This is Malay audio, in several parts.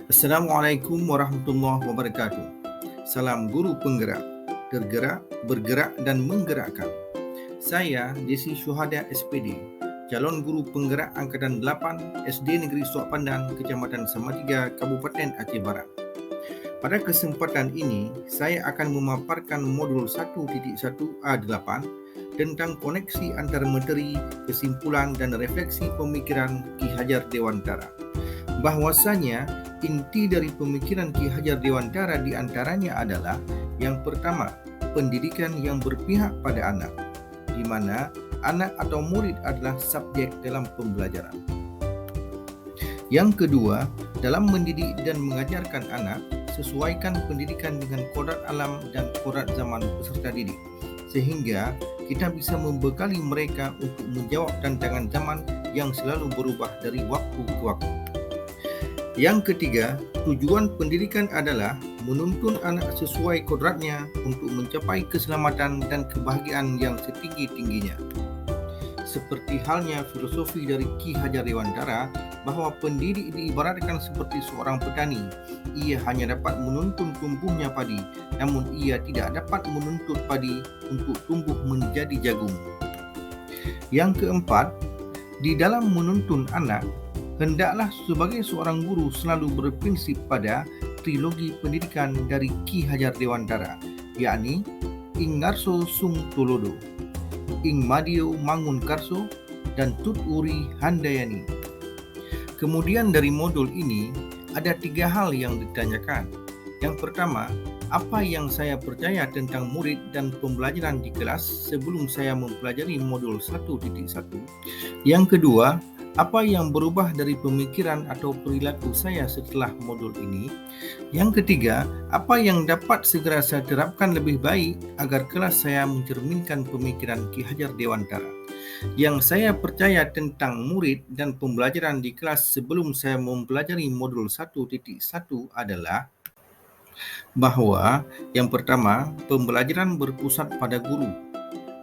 Assalamualaikum warahmatullahi wabarakatuh. Salam guru penggerak, tergerak, bergerak dan menggerakkan. Saya Desi Syuhada SPD, calon guru penggerak angkatan 8 SD Negeri Suak Pandan, Kecamatan Samatiga, Kabupaten Aceh Barat. Pada kesempatan ini, saya akan memaparkan modul 1.1A8 tentang koneksi antara materi, kesimpulan dan refleksi pemikiran Ki Hajar Dewantara. Bahwasanya inti dari pemikiran Ki Hajar Dewantara diantaranya adalah yang pertama, pendidikan yang berpihak pada anak, di mana anak atau murid adalah subjek dalam pembelajaran. Yang kedua, dalam mendidik dan mengajarkan anak, sesuaikan pendidikan dengan kodrat alam dan kodrat zaman peserta didik, sehingga kita bisa membekali mereka untuk menjawab tantangan zaman yang selalu berubah dari waktu ke waktu. Yang ketiga, tujuan pendidikan adalah menuntun anak sesuai kodratnya untuk mencapai keselamatan dan kebahagiaan yang setinggi-tingginya. Seperti halnya filosofi dari Ki Hajar Dewantara bahwa pendidik diibaratkan seperti seorang petani. Ia hanya dapat menuntun tumbuhnya padi, namun ia tidak dapat menuntut padi untuk tumbuh menjadi jagung. Yang keempat, di dalam menuntun anak, hendaklah sebagai seorang guru selalu berprinsip pada trilogi pendidikan dari Ki Hajar Dewantara, yakni Ing Ngarso Sung Tulodo, Ing Madio Mangun Karso, dan Tut Uri Handayani. Kemudian dari modul ini, ada 3 hal yang ditanyakan. Yang pertama, apa yang saya percaya tentang murid dan pembelajaran di kelas sebelum saya mempelajari modul 1.1. Yang kedua, apa yang berubah dari pemikiran atau perilaku saya setelah modul ini? Yang ketiga, apa yang dapat segera saya terapkan lebih baik agar kelas saya mencerminkan pemikiran Ki Hajar Dewantara? Yang saya percaya tentang murid dan pembelajaran di kelas sebelum saya mempelajari modul 1.1 adalah bahwa yang pertama, pembelajaran berpusat pada guru.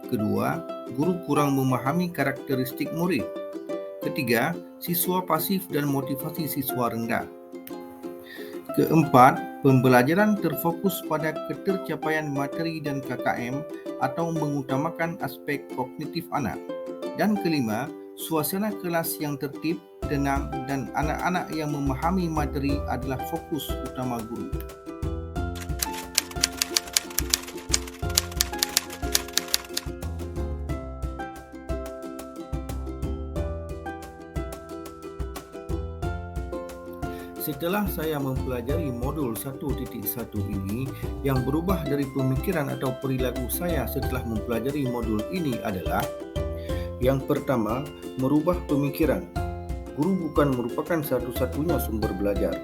Kedua, guru kurang memahami karakteristik murid. Ketiga, siswa pasif dan motivasi siswa rendah. Keempat, pembelajaran terfokus pada ketercapaian materi dan KKM atau mengutamakan aspek kognitif anak. Dan kelima, suasana kelas yang tertib, tenang, dan anak-anak yang memahami materi adalah fokus utama guru. Setelah saya mempelajari modul 1.1 ini, yang berubah dari pemikiran atau perilaku saya setelah mempelajari modul ini adalah yang pertama, merubah pemikiran. Guru bukan merupakan satu-satunya sumber belajar.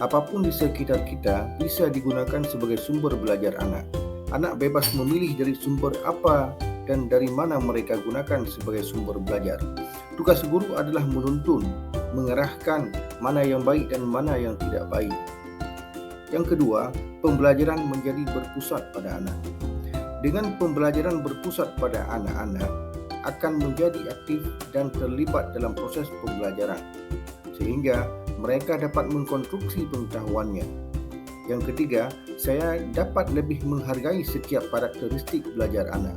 Apapun di sekitar kita bisa digunakan sebagai sumber belajar anak. Anak bebas memilih dari sumber apa dan dari mana mereka gunakan sebagai sumber belajar. Tugas guru adalah menuntun, mengarahkan mana yang baik dan mana yang tidak baik. Yang kedua, pembelajaran menjadi berpusat pada anak. Dengan pembelajaran berpusat pada anak-anak, akan menjadi aktif dan terlibat dalam proses pembelajaran, sehingga mereka dapat mengkonstruksi pengetahuannya. Yang ketiga, saya dapat lebih menghargai setiap karakteristik belajar anak.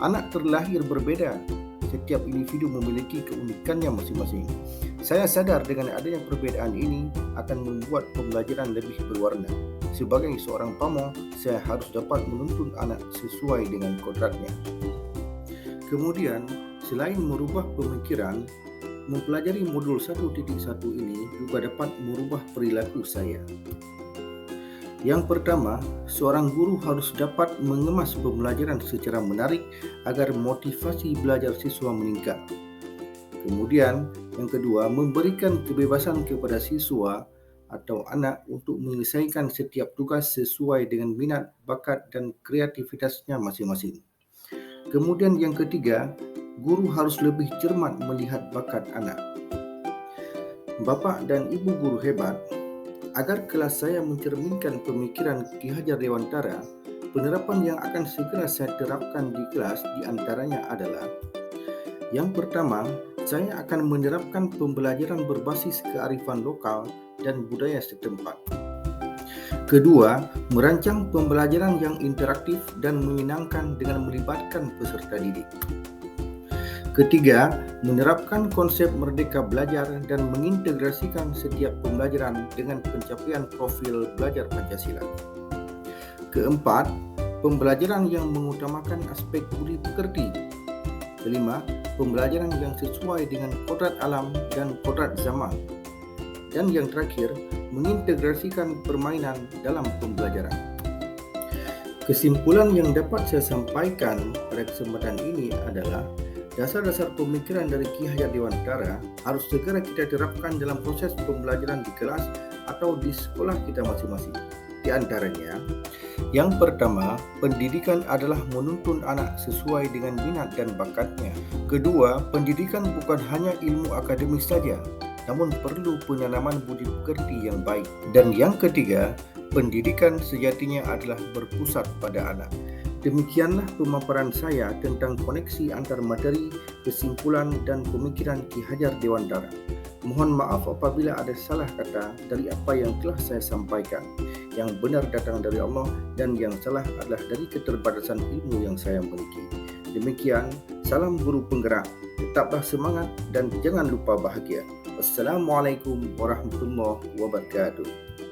Anak terlahir berbeda, setiap individu memiliki keunikannya masing-masing. Saya sadar dengan adanya perbedaan ini akan membuat pembelajaran lebih berwarna. Sebagai seorang pamo, saya harus dapat menuntun anak sesuai dengan kodratnya. Kemudian, selain merubah pemikiran, mempelajari modul 1.1 ini juga dapat merubah perilaku saya. Yang pertama, seorang guru harus dapat mengemas pembelajaran secara menarik agar motivasi belajar siswa meningkat. Kemudian, yang kedua, memberikan kebebasan kepada siswa atau anak untuk menyelesaikan setiap tugas sesuai dengan minat, bakat, dan kreativitasnya masing-masing. Kemudian yang ketiga, guru harus lebih cermat melihat bakat anak. Bapak dan Ibu guru hebat, agar kelas saya mencerminkan pemikiran Ki Hajar Dewantara, penerapan yang akan segera saya terapkan di kelas diantaranya adalah yang pertama, saya akan menerapkan pembelajaran berbasis kearifan lokal dan budaya setempat. Kedua, merancang pembelajaran yang interaktif dan menyenangkan dengan melibatkan peserta didik. Ketiga, menerapkan konsep merdeka belajar dan mengintegrasikan setiap pembelajaran dengan pencapaian profil belajar Pancasila. Keempat, pembelajaran yang mengutamakan aspek budi pekerti. Kelima, pembelajaran yang sesuai dengan kodrat alam dan kodrat zaman. Dan yang terakhir, mengintegrasikan permainan dalam pembelajaran. Kesimpulan yang dapat saya sampaikan pada kesempatan ini adalah dasar-dasar pemikiran dari Ki Hajar Dewantara harus segera kita terapkan dalam proses pembelajaran di kelas atau di sekolah kita masing-masing. Di antaranya, yang pertama, pendidikan adalah menuntun anak sesuai dengan minat dan bakatnya. Kedua, pendidikan bukan hanya ilmu akademis saja, namun perlu penanaman budi pekerti yang baik. Dan yang ketiga, pendidikan sejatinya adalah berpusat pada anak. Demikianlah pemaparan saya tentang koneksi antar materi, kesimpulan, dan pemikiran Ki Hajar Dewantara. Mohon maaf apabila ada salah kata dari apa yang telah saya sampaikan. Yang benar datang dari Allah dan yang salah adalah dari keterbatasan ilmu yang saya miliki. Demikian, salam guru penggerak. Tetaplah semangat dan jangan lupa bahagia. Wassalamualaikum warahmatullahi wabarakatuh.